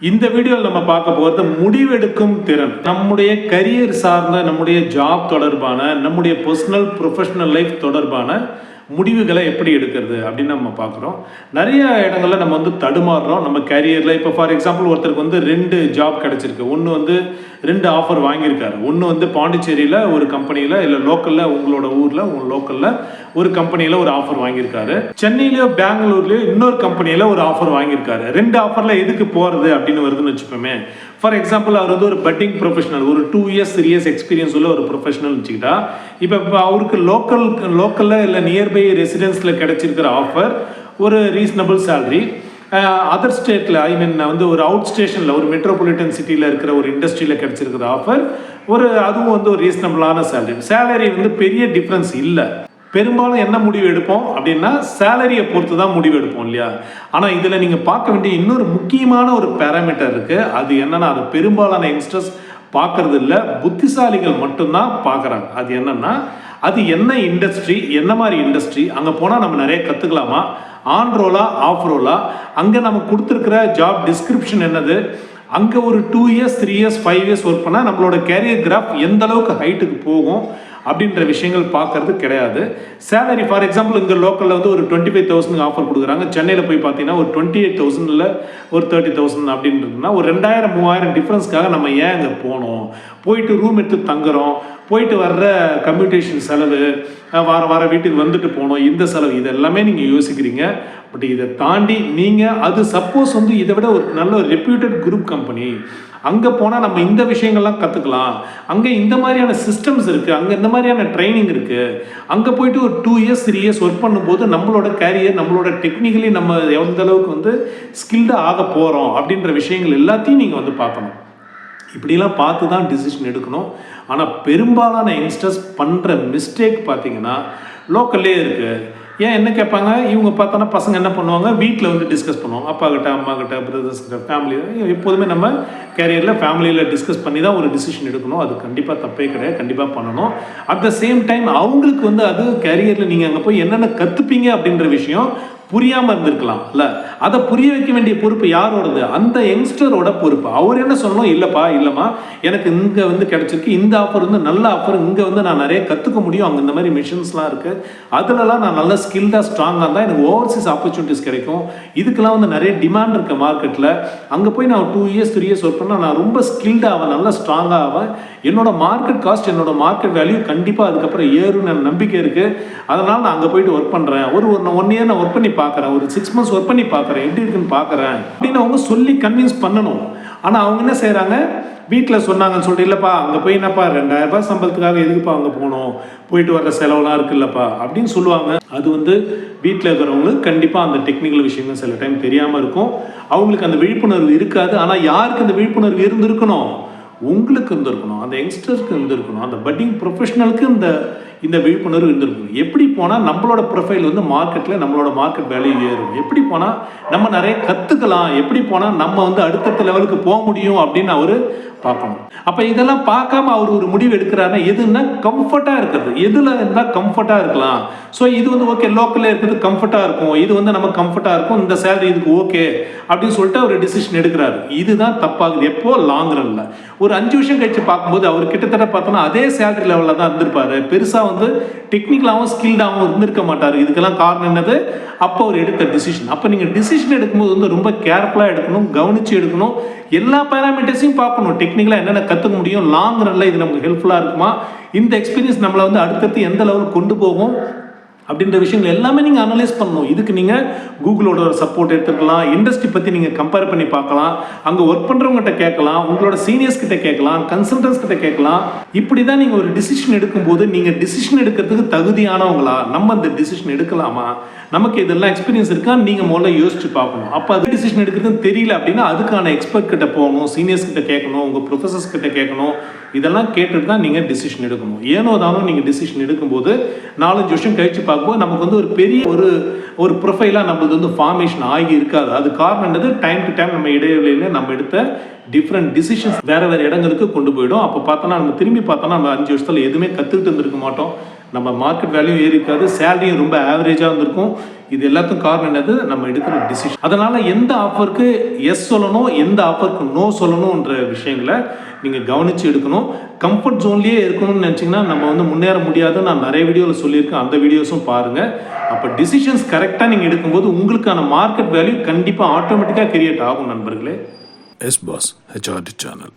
இந்த வீடியோவில் நம்ம பார்க்க போகிறது முடிவெடுக்கும் திறன். நம்முடைய கரியர் சார்ந்த, நம்முடைய ஜாப் தொடர்பான, நம்முடைய பர்சனல் ப்ரொஃபஷனல் லைஃப் தொடர்பான முடிவுகளை எப்படி எடுக்கிறது அப்படின்னு நம்ம பார்க்குறோம். நிறைய இடங்களில் நம்ம தடுமாறுறோம் நம்ம கேரியரில். இப்போ ஃபார் எக்ஸாம்பிள் ஒருத்தருக்கு 2 ஜாப் கிடச்சிருக்கு. ஒன்று 2 ஆஃபர் வாங்கியிருக்காரு. ஒன்று பாண்டிச்சேரியில் ஒரு கம்பெனியில், இல்லை லோக்கலில் உங்களோட ஊரில் உங்கள் லோக்கலில் ஒரு கம்பெனியில் ஒரு ஆஃபர் வாங்கியிருக்காரு. சென்னையிலையோ பெங்களூர்லையோ இன்னொரு கம்பெனியில் ஒரு ஆஃபர் வாங்கியிருக்காரு. 2 ஆஃபரில் எதுக்கு போகிறது அப்படின்னு வருதுன்னு வச்சுப்போமே. ஃபார் எக்ஸாம்பிள் அவர் ஒரு பட்டிங் ப்ரொஃபஷனல், ஒரு 2 இயர்ஸ் 3 இயர்ஸ் எக்ஸ்பீரியன்ஸ் உள்ள ஒரு ப்ரொஃபஷனல் வச்சுக்கிட்டா, இப்போ அவருக்கு லோக்கலில் இல்லை நியர்பை ரெசிடென்ஸில் கிடைச்சிருக்கிற ஆஃபர் ஒரு ரீசனபிள் சேலரி. அதர் ஸ்டேட்டில் ஒரு அவுட் ஸ்டேஷனில், ஒரு மெட்ரோபாலிட்டன் சிட்டியில் இருக்கிற ஒரு இண்டஸ்ட்ரியில் கிடைச்சிருக்கிற ஆஃபர் அதுவும் ஒரு ரீசனபிளான சேலரி பெரிய டிஃப்ரென்ஸ் இல்லை. பெரும்பாலும் என்ன முடிவு எடுப்போம் அப்படின்னா சேலரியை பொறுத்து தான் முடிவு எடுப்போம் இல்லையா. ஆனால் இதில் நீங்கள் பார்க்க வேண்டிய இன்னொரு முக்கியமான ஒரு பேராமீட்டர் இருக்குது. அது என்னன்னா, அது பெரும்பாலான யங்ஸ்டர்ஸ் பார்க்கறது இல்லை, புத்திசாலிகள் மட்டும்தான் பார்க்குறாங்க. அது என்னன்னா, அது என்ன இண்டஸ்ட்ரி, என்ன மாதிரி இண்டஸ்ட்ரி, அங்கே போனால் நம்ம நிறைய கற்றுக்கலாமா, ஆன் ரோலா ஆஃப் ரோலா, அங்கே நம்ம கொடுத்துருக்கிற ஜாப் டிஸ்கிரிப்ஷன் என்னது, அங்கே ஒரு 2 இயர்ஸ் 3 இயர்ஸ் 5 இயர்ஸ் ஒர்க் பண்ணால் நம்மளோட கேரியர் கிராஃப் எந்த அளவுக்கு ஹைட்டுக்கு போகும் அப்படின்ற விஷயங்கள் பார்க்கறது கிடையாது. சேலரி ஃபார் எக்ஸாம்பிள் இங்கே லோக்கலில் ஒரு 25,000 ஆஃபர் கொடுக்குறாங்க. சென்னையில் போய் பார்த்தீங்கன்னா ஒரு 28,000 இல்லை ஒரு 30,000 அப்படின்றதுனா ஒரு 2,000-3,000 டிஃப்ரென்ஸ்க்காக நம்ம ஏன் அங்கே போனோம், போயிட்டு ரூம் எடுத்து தங்குறோம், போயிட்டு வர்ற கம்யூட்டேஷன் செலவு, வார வீட்டுக்கு வந்துட்டு போனோம், இந்த செலவு, இது எல்லாமே நீங்கள் யோசிக்கிறீங்க. பட் இதை தாண்டி நீங்கள் அது சப்போஸ் இதை விட ஒரு நல்ல ஒரு ரெப்யூட்டட் குரூப் கம்பெனி, அங்கே போனால் நம்ம இந்த விஷயங்கள்லாம் கற்றுக்கலாம், அங்கே இந்த மாதிரியான சிஸ்டம்ஸ் இருக்குது, அங்கே இந்த மாதிரியான ட்ரைனிங் இருக்குது, அங்கே போயிட்டு ஒரு 2 இயர்ஸ் 3 இயர்ஸ் ஒர்க் பண்ணும்போது நம்மளோட கேரியர், நம்மளோட டெக்னிக்கலி நம்ம எந்த அளவுக்கு ஸ்கில்டாக ஆக போகிறோம் அப்படின்ற விஷயங்கள் எல்லாத்தையும் நீங்கள் பார்க்கணும். இப்படிலாம் பார்த்து தான் டிசிஷன் எடுக்கணும். ஆனால் பெரும்பாலான யங்ஸ்டர்ஸ் பண்ணுற மிஸ்டேக் பார்த்தீங்கன்னா லோக்கல்லே இருக்குது. ஏன் என்ன கேட்பாங்க, இவங்க பார்த்தோன்னா பசங்க என்ன பண்ணுவாங்க, வீட்டில் டிஸ்கஸ் பண்ணுவாங்க, அப்பா கிட்ட அம்மா கிட்ட பிரதர்ஸ் கிட்ட ஃபேமிலி. எப்போதுமே நம்ம கேரியரில் ஃபேமிலியில் டிஸ்கஸ் பண்ணி தான் ஒரு டிசிஷன் எடுக்கணும். அது கண்டிப்பாக தப்பே கிடையாது, கண்டிப்பாக பண்ணணும். அட் த சேம் டைம் அவங்களுக்கு அது கேரியரில் நீங்கள் அங்கே போய் என்னென்ன கற்றுப்பீங்க அப்படின்ற விஷயம் புரியாமல் இருந்திருக்கலாம் இல்லை, அதை புரிய வைக்க வேண்டிய பொறுப்பு யாரோடது, அந்த யங்ஸ்டரோட பொறுப்பு. அவர் என்ன சொல்லணும், இல்லைம்மா எனக்கு இங்கே கிடச்சிருக்கு, இந்த ஆஃபர் நல்ல ஆஃபர், இங்கே நான் நிறைய கற்றுக்க முடியும், அங்கே இந்த மாதிரி மிஷின்ஸ்லாம் இருக்குது, அதிலலாம் நான் நல்ல ஸ்கில்டாக ஸ்ட்ராங்காக இருந்தால் எனக்கு ஓவர்சீஸ் ஆப்பர்ச்சுனிட்டிஸ் கிடைக்கும், இதுக்கெல்லாம் நிறைய டிமாண்ட் இருக்குது மார்க்கெட்டில், அங்கே போய் நான் 2 இயர்ஸ் 3 இயர்ஸ் ஒர்க் பண்ணால் நான் ரொம்ப ஸ்கில்டாக நல்லா ஸ்ட்ராங்காக ஆவேன், என்னோட மார்க்கெட் காஸ்ட், என்னோட மார்க்கெட் வேல்யூ கண்டிப்பாக அதுக்கப்புறம் ஏறும் எனக்கு நம்பிக்கை இருக்குது, அதனால் நான் அங்கே போயிட்டு ஒர்க் பண்ணுறேன், ஒரு 1 இயர் நான் ஒர்க் பண்ணி பார்க்குறேன், ஒரு 6 months ஒர்க் பண்ணி பார்க்குறேன், எப்படி இருக்குன்னு பார்க்குறேன் அப்படின்னு அவங்க சொல்லி கன்வின்ஸ் பண்ணணும். ஆனால் அவங்க என்ன செய்கிறாங்க, வீட்டில் சொன்னாங்கன்னு சொல்லிட்டு, இல்லைப்பா அங்கே போய் என்னப்பா 2,000 ரூபாய் சம்பளத்துக்காக எதுக்குப்பா அங்கே போகணும், போயிட்டு வர்ற செலவுலாம் இருக்குல்லப்பா அப்படின்னு சொல்லுவாங்க. அது வீட்டில் இருக்கிறவங்களுக்கு கண்டிப்பாக அந்த டெக்னிக்கல் விஷயங்கள் சில டைம் தெரியாமல் இருக்கும், அவங்களுக்கு அந்த விழிப்புணர்வு இருக்காது. ஆனால் யாருக்கு அந்த விழிப்புணர்வு இருந்திருக்கணும், உங்களுக்கு இருந்திருக்கணும், அந்த யங்ஸ்டருக்கு இருந்திருக்கணும், அந்த பட்டிங் ப்ரொஃபஷனலுக்கு இந்த விழிப்புணர்வு இருந்திருக்கணும். எப்படி போனால் நம்மளோட ப்ரொஃபைல் மார்க்கெட்டில் நம்மளோட மார்க்கெட் வேல்யூ ஏறும், எப்படி போனால் நம்ம நிறைய கற்றுக்கலாம், எப்படி போனால் நம்ம அடுத்தடுத்த லெவலுக்கு போக முடியும் அப்படின்னு அவர் பார்க்கணும். அப்போ இதெல்லாம் பார்க்காம அவர் ஒரு முடிவு எடுக்கிறாருன்னா எதுன்னா கம்ஃபர்ட்டாக இருக்கிறது, எதில் இருந்தால் கம்ஃபர்ட்டாக இருக்கலாம். ஸோ இது ஓகே, லோக்கலில் இருக்கிறது கம்ஃபர்ட்டாக இருக்கும், இது நம்ம கம்ஃபர்ட்டாக இருக்கும், இந்த சேலரி இதுக்கு ஓகே அப்படின்னு சொல்லிட்டு அவர் டிசிஷன் எடுக்கிறாரு. இதுதான் தப்பாகுது. எப்போ லாங் ரன்ல ஒரு 5 வருஷம் கழிச்சு பார்க்கும்போது அவர் கிட்டத்தட்ட பார்த்தோன்னா அதே சேலரி லெவலில் தான் இருந்திருப்பாரு, பெருசாக டெக்னிக்கலாகவும் ஸ்கில்டாகவும் இருந்திருக்க மாட்டார். இதுக்கெல்லாம் காரணம் என்னது, அப்போ அவர் எடுத்த டிசிஷன். அப்போ நீங்கள் டிசிஷன் எடுக்கும்போது ரொம்ப கேர்ஃபுல்லாக எடுக்கணும், கவனித்து எடுக்கணும், எல்லா பேராமீட்டர்ஸையும் பார்க்கணும். டெக்னிக்கலாக என்னென்ன கற்றுக்க முடியும், லாங் ரன்ல இது நமக்கு ஹெல்ப்ஃபுல்லாக இருக்குமா, இந்த எக்ஸ்பீரியன்ஸ் நம்மளை அடுத்தடுத்து எந்த லெவலுக்கு கொண்டு போகும் அப்படின்ற விஷயங்கள் எல்லாமே நீங்கள் அனலைஸ் பண்ணணும். இதுக்கு நீங்கள் கூகுளோட சப்போர்ட் எடுத்துக்கலாம், இண்டஸ்ட்ரி பற்றி நீங்கள் கம்பேர் பண்ணி பார்க்கலாம், அங்கே ஒர்க் பண்ணுறவங்ககிட்ட கேட்கலாம், உங்களோட சீனியர்ஸ் கிட்ட கேட்கலாம், கன்சல்டன்ஸ் கிட்ட கேட்கலாம். இப்படி தான் நீங்கள் ஒரு டிசிஷன் எடுக்கும்போது நீங்கள் டிசிஷன் எடுக்கிறதுக்கு தகுதியானவங்களா, நம்ம அந்த டிசிஷன் எடுக்கலாமா, நமக்கு இதெல்லாம் எக்ஸ்பீரியன்ஸ் இருக்கா நீங்கள் முதல்ல யோசிச்சு பார்க்கணும். அப்போ அது டிசிஷன் எடுக்கிறதுன்னு தெரியல அப்படின்னா அதுக்கான எக்ஸ்பர்ட் கிட்ட போகணும், சீனியர்ஸ் கிட்ட கேட்கணும், உங்கள் ப்ரொஃபஸர்ஸ் கிட்ட கேட்கணும். இதெல்லாம் கேட்டுட்டு தான் நீங்கள் டிசிஷன் எடுக்கணும். ஏனோ தானோ நீங்கள் டிசிஷன் எடுக்கும்போது 4-5 வருஷம் கழிச்சு பார்க்கும்போது நமக்கு ஒரு பெரிய ஒரு ப்ரொஃபைலாக நம்மளுக்கு ஃபார்மேஷன் ஆகி இருக்காது. அது காரணம் என்னது, டைம் டு டைம் நம்ம இடைவெளியில் நம்ம எடுத்த டிஃப்ரெண்ட் டிசிஷன்ஸ் வேறு இடங்களுக்கு கொண்டு போயிடும். அப்போ பார்த்தோன்னா நம்ம திரும்பி பார்த்தோன்னா நம்ம 5 வருஷத்தில் எதுவுமே கற்றுக்கிட்டு இருந்திருக்க மாட்டோம், நம்ம மார்க்கெட் வேல்யூ ஏறி இருக்காது, சேலரியும் ரொம்ப ஆவரேஜாக இருந்திருக்கும். இது எல்லாத்துக்கும் காரணம் என்னது? நம்ம எடுக்கிற டிசிஷன். அதனால் எந்த ஆஃபருக்கு எஸ் சொல்லணும், எந்த ஆஃபருக்கு நோ சொல்லணுன்ற விஷயங்களை நீங்கள் கவனித்து எடுக்கணும். கம்ஃபர்ட் ஜோன்லேயே இருக்கணும்னு நினச்சிங்கன்னா நம்ம முன்னேற முடியாதுன்னு நான் நிறைய வீடியோவில் சொல்லியிருக்கேன். அந்த வீடியோஸும் பாருங்கள். அப்போ டிசிஷன்ஸ் கரெக்டாக நீங்கள் எடுக்கும்போது உங்களுக்கான மார்க்கெட் வேல்யூ கண்டிப்பாக ஆட்டோமேட்டிக்காக கிரியேட் ஆகும் நண்பர்களே. Yes boss HRD channel.